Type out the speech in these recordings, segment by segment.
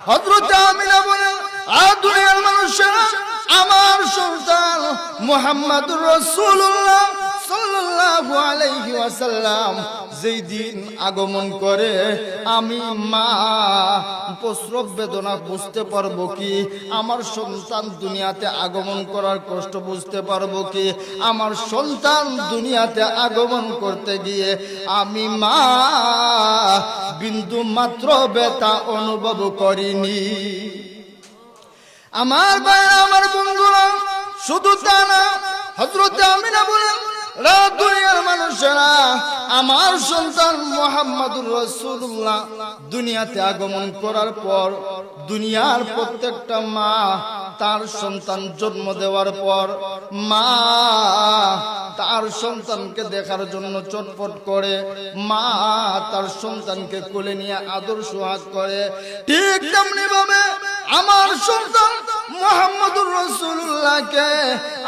হযরত আমিনা বলেন, দুনিয়ার মানুষেরা আমার সন্তান মুহাম্মদুর রাসূলুল্লাহ সাল্লাল্লাহু আলাইহি ওয়াসাল্লাম যেই দিন আগমন করে আমি মা প্রসব বেদনা বুঝতে পারবো কি? আমার সন্তান দুনিয়াতে আগমন করার কষ্ট বুঝতে পারবো কি? আমার সন্তান দুনিয়াতে আগমন করতে গিয়ে আমি মা বিন্দু মাত্র ব্যথা অনুভব করিনি। আমার ভাইরা, আমার বন্ধুরা, শুধু তা না, হযরত আমিনা বলেন, দুনিয়ার মানুষেরা আমার সন্তান মুহাম্মদুর রাসূলুল্লাহ দুনিয়াতে আগমন করার পর দুনিয়ার প্রত্যেকটা মা তার সন্তান জন্ম দেওয়ার পর মা তার সন্তানকে দেখার জন্য চটপট করে, মা তার সন্তানকে কোলে নিয়ে আদর সোহাগ করে। ঠিক তেমনি ভাবে আমার সন্তান মুহাম্মদুর রাসূলুল্লাহকে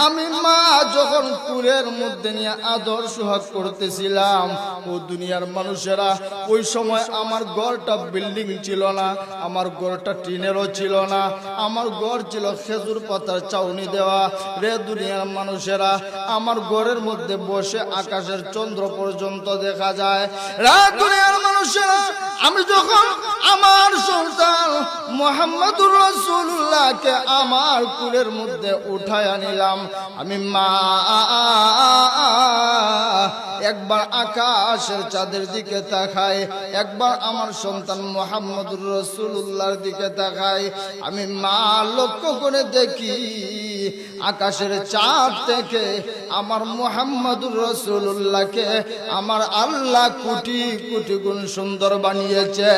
আমি মা যখন কুলের মধ্যে নিয়ে আদর সোহাগ করতেছিলাম, ও দুনিয়ার মানুষেরা, ওই সময় আমার ঘরটা বিল্ডিং ছিল না, আমার ঘরটা টিনেরও ছিল না, আমার ঘর ছিল খেজুর পাতার চাউনি দেওয়া। রে দুনিয়ার মানুষেরা, আমার ঘরের মধ্যে বসে আকাশের চন্দ্র পর্যন্ত দেখা যায়। রে দুনিয়ার মানুষেরা, আমি যখন আমার সন্তান মুহাম্মদুর রাসূলুল্লাহকে আমার কুলের মধ্যে উঠায় আনিলাম, আমি মা একবার আকাশের চাঁদের দিকে তাকাই, একবার আমার সন্তান মুহাম্মদুর রাসূলুল্লাহর দিকে তাকাই। আমি মা লক্ষ্য করে দেখি আকাশের চাঁদ থেকে আমার মুহাম্মদুর রাসূলুল্লাহকে আমার আল্লাহ কোটি কোটি গুণ সুন্দর বানিয়েছে।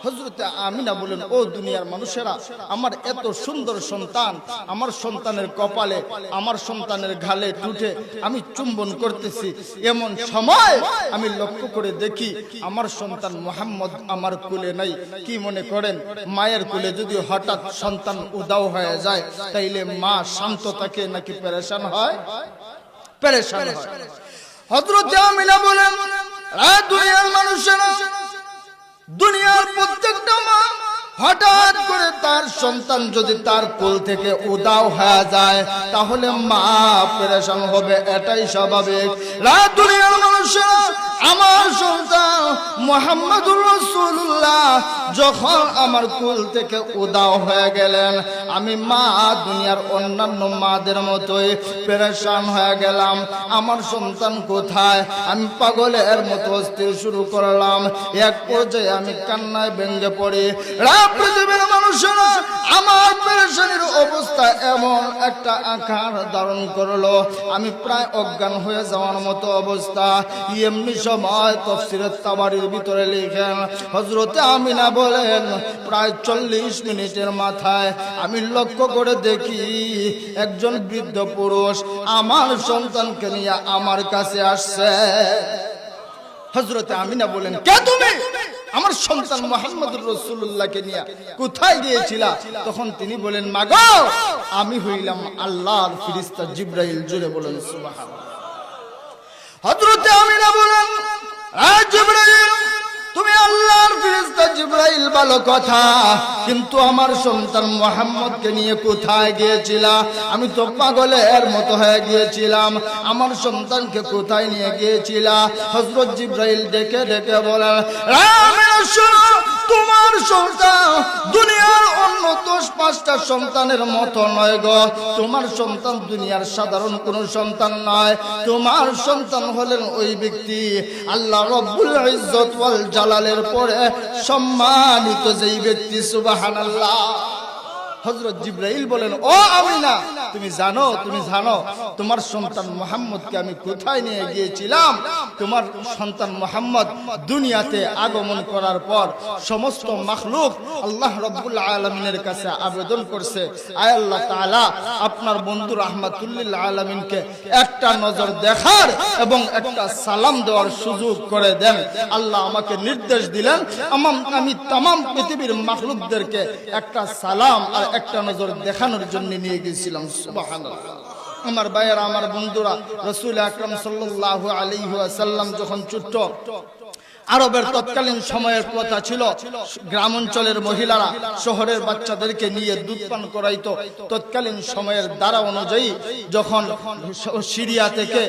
হযরত আমিনা বলেন, ও দুনিয়ার মানুষেরা, আমার এত সুন্দর সন্তান, আমার সন্তানের কপালে, আমার সন্তানের গালে টুটে আমি চুম্বন করতেছি, এমন সময় আমি লক্ষ্য করে দেখি আমার সন্তান মুহাম্মদ আমার কোলে নাই। কি মনে করেন, মায়ের কোলে যদি হঠাৎ সন্তান উদাও হয়ে যায় তাইলে মা শান্ত থাকে নাকি পেরেশান হয়? পেরেশান হয়। হযরত আমিনা বলেন, দুনিয়ার মানুষেরা, দুনিয়ার প্রত্যেকটা মা হঠাৎ করে তার সন্তান যদি তার কোল থেকে উদাও হয়ে যায় তাহলে মা পেরেশান হবে, এটাই স্বাভাবিক। দুনিয়ার মানুষেরা, আমার সন্তান মুহাম্মদুর রাসূলুল্লাহ যখন আমার কোল থেকে উদাও হয়ে গেলেন, আমি মা দুনিয়ার অন্যান্য মাদের মতোই পেরেশান হয়ে গেলাম। আমার সন্তান কোথায়? আমি পাগলের মতো অস্থির শুরু করলাম। এক পর্যায়ে আমি কান্নায় ভেঙে পড়ি। পৃথিবীর মানুষেরা, আমার পেরেশানির অবস্থা এমন একটা আকার ধারণ করলো, আমি প্রায় অজ্ঞান হয়ে যাওয়ার মতো অবস্থা। এমনি সময় তাফসীরে তাবারীর ভিতরে লিখেন, হযরতে আমিনা বলেন, প্রায় 40 মিনিটের মাথায় আমি লক্ষ্য করে দেখি একজন বৃদ্ধ পুরুষ আমার সন্তানকে নিয়ে আমার কাছে আসছে। হযরতে আমিনা বলেন, কে তুমি? আমার সন্তান মুহাম্মদুর রাসূলুল্লাহকে নিয়ে কোথায় গিয়েছিলা? তখন তিনি বলেন, মাগো, আমি হইলাম আল্লাহর ফেরেশতা জিবরাইল। জোরে বলেন সুবহানাল্লাহ। হযরতে আমিনা বলেন, জিবরাইল, তুমি আল্লাহর ফেরেশতা জিবরাইল, ভালো কথা, কিন্তু আমার সন্তান মুহাম্মদকে নিয়ে কোথায় গিয়েছিলা? আমি তো পাগলের মতো হয়ে গিয়েছিলাম। আমার সন্তানকে কোথায় নিয়ে গিয়েছিলা? হযরত জিবরাইল ডেকে ডেকে বলেন, তোমার সন্তান দুনিয়ার অন্য 10-5টা সন্তানের মতো নয় গো। তোমার সন্তান দুনিয়ার সাধারণ কোন সন্তান নয়। তোমার সন্তান হলেন ওই ব্যক্তি আল্লাহ রব্বুল ইজ্জত ওয়াল জালালের পরে সম্মানিত যেই ব্যক্তি। সুবহানাল্লাহ। হযরত জিবরাইল বলেন, ও আমিনা, তুমি জানো তোমার সন্তান মুহাম্মদকে আমি কোথায় নিয়ে গিয়েছিলাম? তোমার সন্তান মুহাম্মদ দুনিয়াতে আগমন করার পর সমস্ত মাখলুক আল্লাহ রাব্বুল আলামিনের কাছে আবেদন করছে, আয় আল্লাহ তাআলা, আপনার বন্ধু রাহমাতুল লিল আলামিনকে একটা নজর দেখার এবং একটা সালাম দেওয়ার সুযোগ করে দেন। আল্লাহ আমাকে নির্দেশ দিলেন, আমি तमाम পৃথিবীর মাখলুকদেরকে একটা সালাম আর একটা নজর দেখানোর জন্য নিয়ে গিয়েছিলাম। সুবহানাল্লাহ। আমার ভাইয়েরা, আমার বন্ধুরা, রাসূল আকরাম সাল্লাল্লাহু আলাইহি ওয়াসাল্লাম যখন ছোট আরবের তৎকালীন সময়ের কথা ছিল, গ্রাম অঞ্চলের মহিলারা শহরের বাচ্চাদেরকে নিয়ে দুধ পান করাইতো। তৎকালীন সময়ের দ্বারা অনুযায়ী যখন সিরিয়া থেকে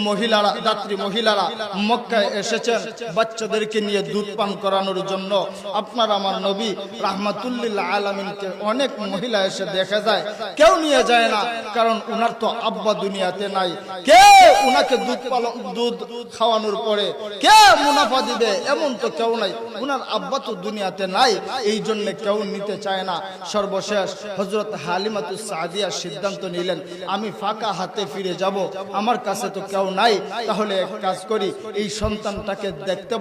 মহিলারা, যাত্রী মহিলারা মক্কায় এসেছেন বাচ্চাদেরকে নিয়ে দুধ পান করানোর জন্য, আপনার আমার নবী রাহমাতুল্লিল আলামিনকে অনেক মহিলা এসে দেখা যায়, কেউ নিয়ে যায় না, কারণ উনার তো আব্বা দুনিয়াতে নাই। কে উনাকে দুধ খাওয়ানোর পরে কে মুনাফা দিবে এমন তো কেউ নাই, উনার আব্বা তো দুনিয়াতে নাই, এই জন্য কেউ নিতে চায় না। সর্বশেষ হযরত হালিমাতুস সাদিয়া সিদ্ধান্ত নিলেন, আমি ফাঁকা হাতে ফিরে যাব, আমার কাছে তো কেউ নাই, তাহলে এক কাজ করি, এই সন্তানটাকে দেখতে